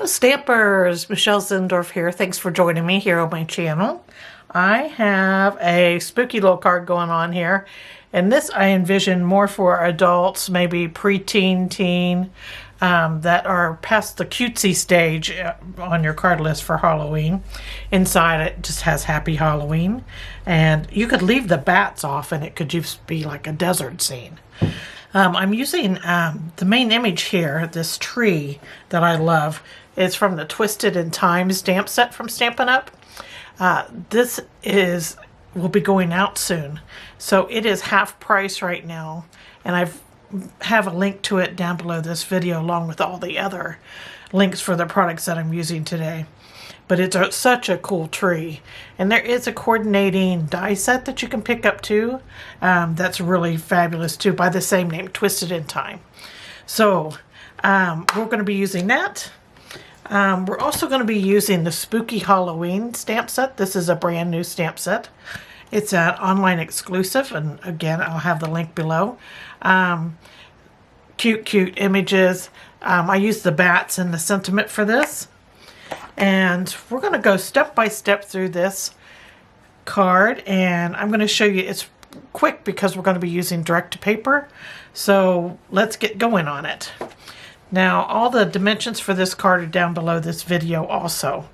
Hello Stampers, Michelle Zindorf here. Thanks for joining me here on my channel. I have a spooky little card going on here, and this I envision more for adults, maybe preteen, teen, that are past the cutesy stage on your card list for Halloween. Inside it just has Happy Halloween, and you could leave the bats off and it could just be like a desert scene. I'm using the main image here, this tree that I love. It's from the Twisted in Time stamp set from Stampin' Up. This will be going out soon. So it is half price right now. And I have a link to it down below this video along with all the other links for the products that I'm using today. But it's such a cool tree. And there is a coordinating die set that you can pick up too. That's really fabulous too, by the same name, Twisted in Time. So we're going to be using that. We're also going to be using the Spooky Halloween stamp set. This is a brand new stamp set. It's an online exclusive, and again, I'll have the link below. Cute images. I use the bats and the sentiment for this. And we're going to go step by step through this card, and I'm going to show you, it's quick because we're going to be using direct to paper. So let's get going on it. Now all the dimensions for this card are down below this video also.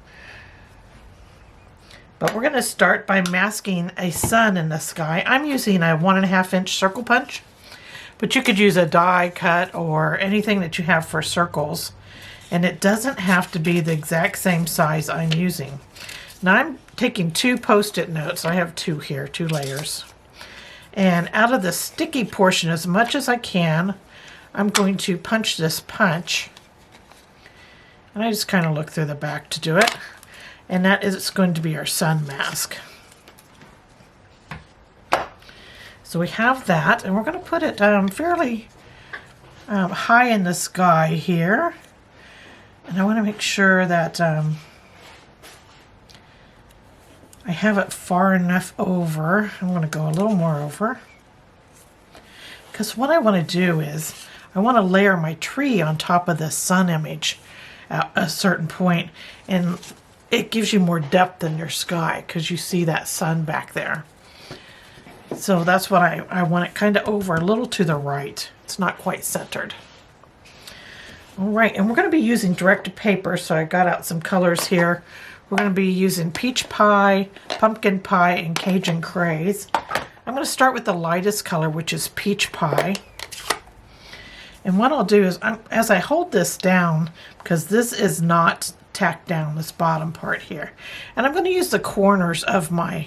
But we're going to start by masking a sun in the sky. I'm using a 1.5 inch circle punch, but you could use a die cut or anything that you have for circles. And it doesn't have to be the exact same size I'm using. Now I'm taking 2 post-it notes. I have 2 here, 2 layers. And out of the sticky portion, as much as I can, I'm going to punch this punch. And I just kind of look through the back to do it. And that is going to be our sun mask. So we have that, and we're going to put it fairly high in the sky here. And I want to make sure that I have it far enough over. I'm going to go a little more over. Because what I want to do is I want to layer my tree on top of the sun image at a certain point. And it gives you more depth in your sky because you see that sun back there. So that's what I want it kind of over a little to the right. It's not quite centered. All right, and we're going to be using direct paper, so I got out some colors here. We're going to be using Peach Pie, Pumpkin Pie, and Cajun Craze. I'm going to start with the lightest color, which is Peach Pie. And what I'll do is, as I hold this down, because this is not tacked down, this bottom part here, and I'm going to use the corners of my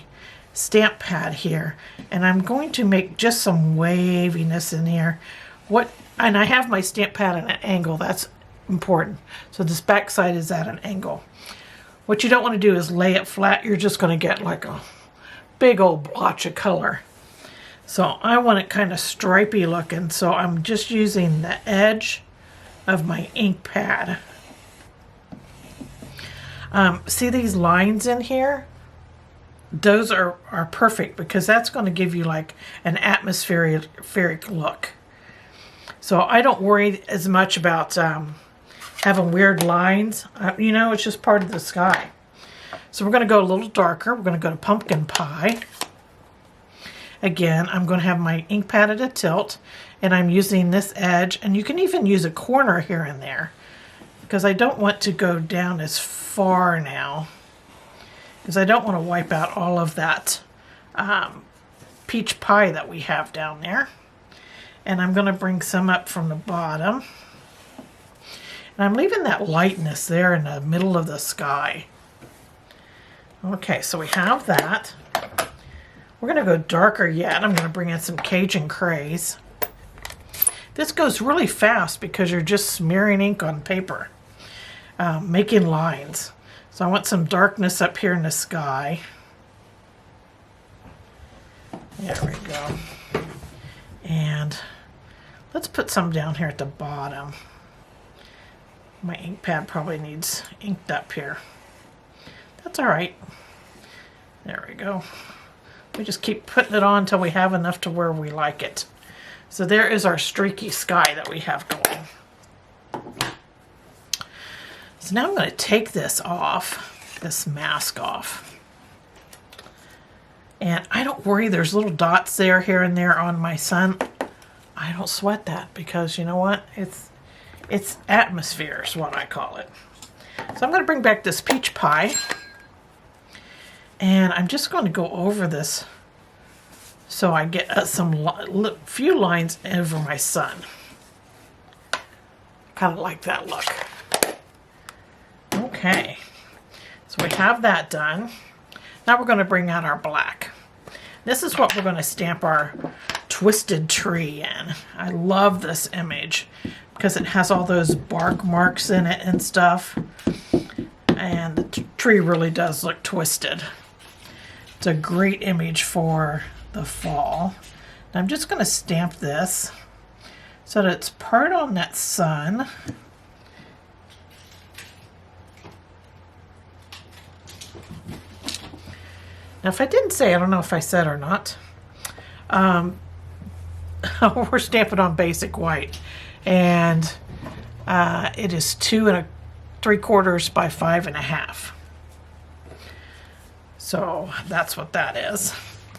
stamp pad here, and I'm going to make just some waviness in here. And I have my stamp pad at an angle. That's important. So this back side is at an angle. What you don't want to do is lay it flat. You're just going to get like a big old blotch of color. So I want it kind of stripy looking. So I'm just using the edge of my ink pad. See these lines in here? Those are perfect because that's going to give you like an atmospheric look. So I don't worry as much about having weird lines. It's just part of the sky. So we're going to go a little darker. We're going to go to Pumpkin Pie. Again, I'm going to have my ink pad at a tilt, and I'm using this edge. And you can even use a corner here and there because I don't want to go down as far now because I don't want to wipe out all of that peach pie that we have down there. And I'm going to bring some up from the bottom. And I'm leaving that lightness there in the middle of the sky. Okay, so we have that. We're going to go darker yet. I'm going to bring in some Cajun Craze. This goes really fast because you're just smearing ink on paper, making lines. So I want some darkness up here in the sky. There we go. And let's put some down here at the bottom. My ink pad probably needs inked up here. That's all right. There we go. We just keep putting it on until we have enough to where we like it. So there is our streaky sky that we have going. So now I'm going to take this off, this mask off. And I don't worry, there's little dots there, here and there on my sun. I don't sweat that because you know what? It's atmosphere is what I call it. So I'm going to bring back this peach pie. And I'm just going to go over this so I get some few lines over my sun. Kind of like that look. Okay, so we have that done. Now we're going to bring out our black. This is what we're going to stamp our twisted tree in. I love this image because it has all those bark marks in it and stuff. And the tree really does look twisted. It's a great image for the fall. And I'm just going to stamp this so that it's part on that sun. Now, if I didn't say, I don't know if I said or not, we're stamping on basic white, and it is 2 3/4 by 5.5. So that's what that is.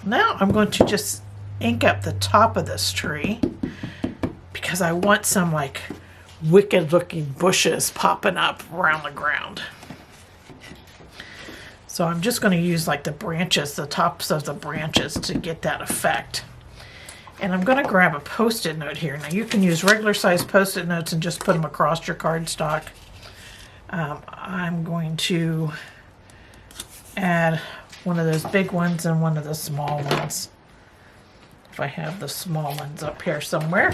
Now I'm going to just ink up the top of this tree because I want some like wicked looking bushes popping up around the ground. So I'm just going to use like the branches, the tops of the branches to get that effect. And I'm going to grab a Post-it note here. Now you can use regular size Post-it notes and just put them across your cardstock. I'm going to add one of those big ones and one of the small ones. If I have the small ones up here somewhere.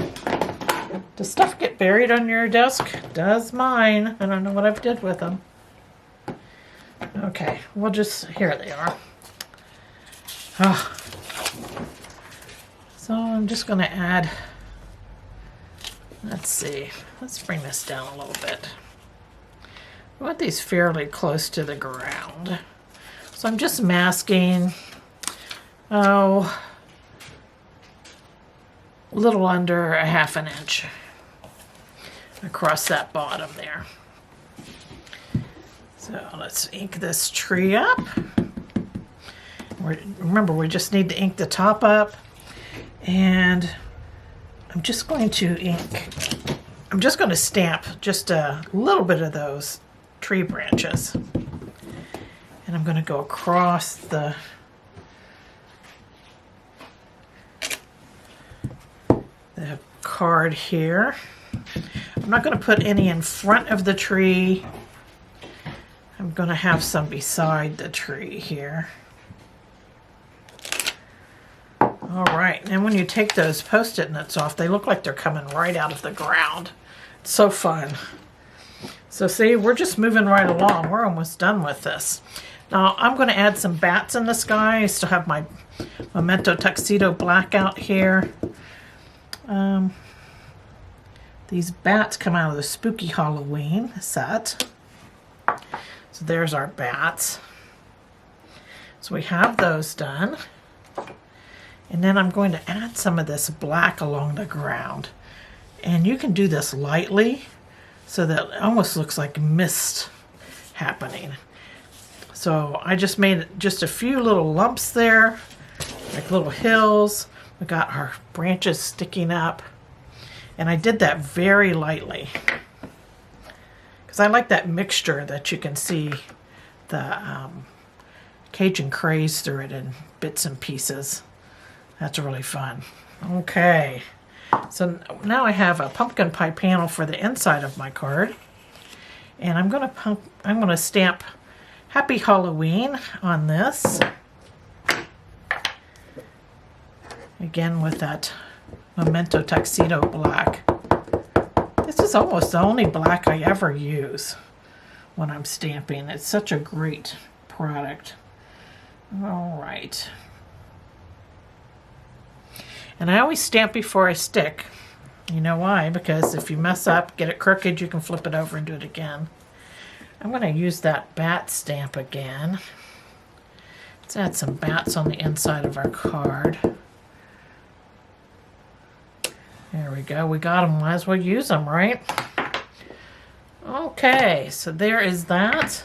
Does stuff get buried on your desk? Does mine. I don't know what I've did with them. Okay, we'll just, here they are. So I'm just going to add, let's see, let's bring this down a little bit. I want these fairly close to the ground. So I'm just masking, a little under a 1/2 inch across that bottom there. So let's ink this tree up. Remember, we just need to ink the top up. And I'm just going to stamp just a little bit of those tree branches. And I'm going to go across the card here. I'm not going to put any in front of the tree. I'm going to have some beside the tree here. All right, and when you take those Post-it notes off, they look like they're coming right out of the ground. It's so fun. So see, we're just moving right along. We're almost done with this. Now I'm going to add some bats in the sky. I still have my Memento Tuxedo black out here. These bats come out of the Spooky Halloween set. So there's our bats. So we have those done. And then I'm going to add some of this black along the ground. And you can do this lightly so that it almost looks like mist happening. So I just made just a few little lumps there, like little hills. We got our branches sticking up. And I did that very lightly, because I like that mixture that you can see the Cajun craze through it in bits and pieces. That's really fun. Okay, so now I have a pumpkin pie panel for the inside of my card, and I'm gonna stamp Happy Halloween on this. Again with that Memento Tuxedo black. This is almost the only black I ever use when I'm stamping. It's such a great product. All right. And I always stamp before I stick. You know why? Because if you mess up, get it crooked, you can flip it over and do it again. I'm going to use that bat stamp again. Let's add some bats on the inside of our card. There we go. We got them. Might as well use them, right? Okay, so there is that.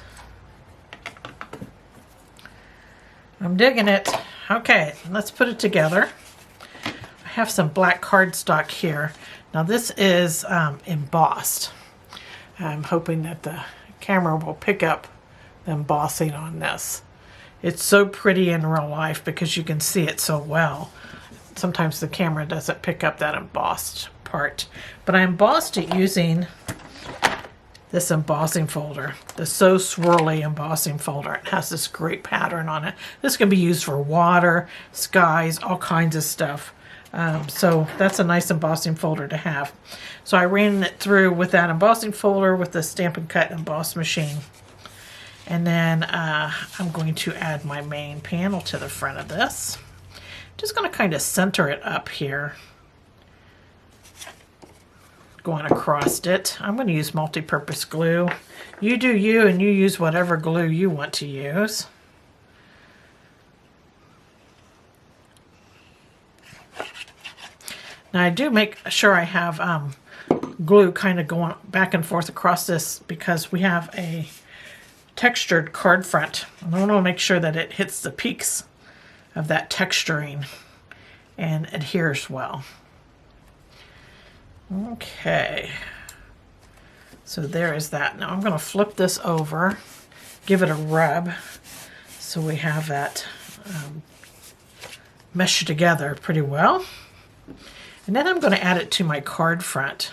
I'm digging it. Okay, let's put it together. I have some black cardstock here. Now this is embossed. I'm hoping that the camera will pick up the embossing on this. It's so pretty in real life because you can see it so well. Sometimes the camera doesn't pick up that embossed part. But I embossed it using this embossing folder, the So Swirly embossing folder. It has this great pattern on it. This can be used for water, skies, all kinds of stuff. So that's a nice embossing folder to have. So I ran it through with that embossing folder with the Stampin' Cut emboss machine. And then I'm going to add my main panel to the front of this. Just going to kind of center it up here. Going across it. I'm going to use multi-purpose glue. You do you, and you use whatever glue you want to use. Now I do make sure I have glue kind of going back and forth across this because we have a textured card front. And I want to make sure that it hits the peaks of that texturing and adheres well. Okay, so there is that. Now I'm going to flip this over, give it a rub so we have that meshed together pretty well. And then I'm going to add it to my card front.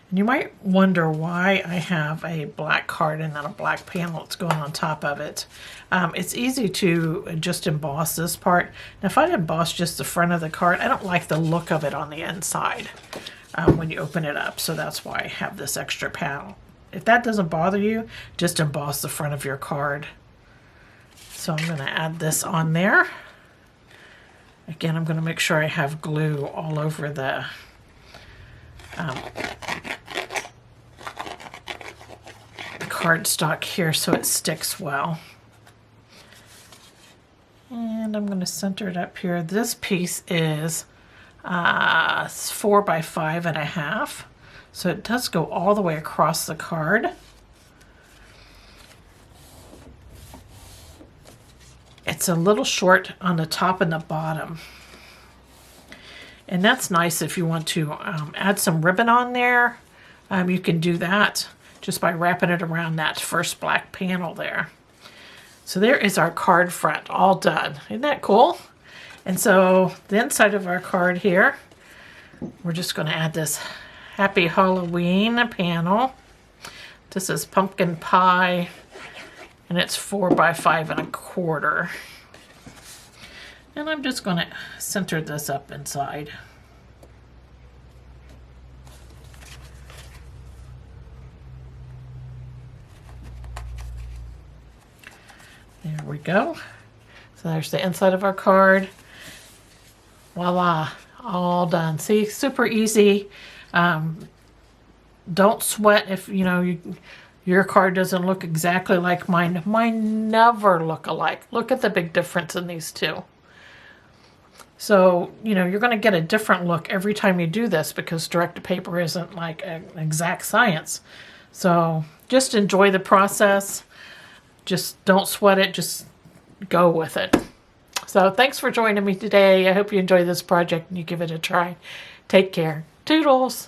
And you might wonder why I have a black card and then a black panel that's going on top of it. It's easy to just emboss this part. Now if I emboss just the front of the card, I don't like the look of it on the inside when you open it up. So that's why I have this extra panel. If that doesn't bother you, just emboss the front of your card. So I'm going to add this on there. Again, I'm going to make sure I have glue all over the cardstock here so it sticks well. And I'm going to center it up here. This piece is 4 by 5.5, so it does go all the way across the card. It's a little short on the top and the bottom. And that's nice if you want to add some ribbon on there. You can do that just by wrapping it around that first black panel there. So there is our card front all done. Isn't that cool? And so the inside of our card here, we're just going to add this Happy Halloween panel. This is pumpkin pie, and it's 4 by 5.25. And I'm just going to center this up inside. There we go. So there's the inside of our card. Voila, all done. See, super easy. Don't sweat if your card doesn't look exactly like mine. Mine never look alike. Look at the big difference in these two. So, you're going to get a different look every time you do this because direct-to-paper isn't like an exact science. So just enjoy the process. Just don't sweat it. Just go with it. So thanks for joining me today. I hope you enjoy this project and you give it a try. Take care. Toodles.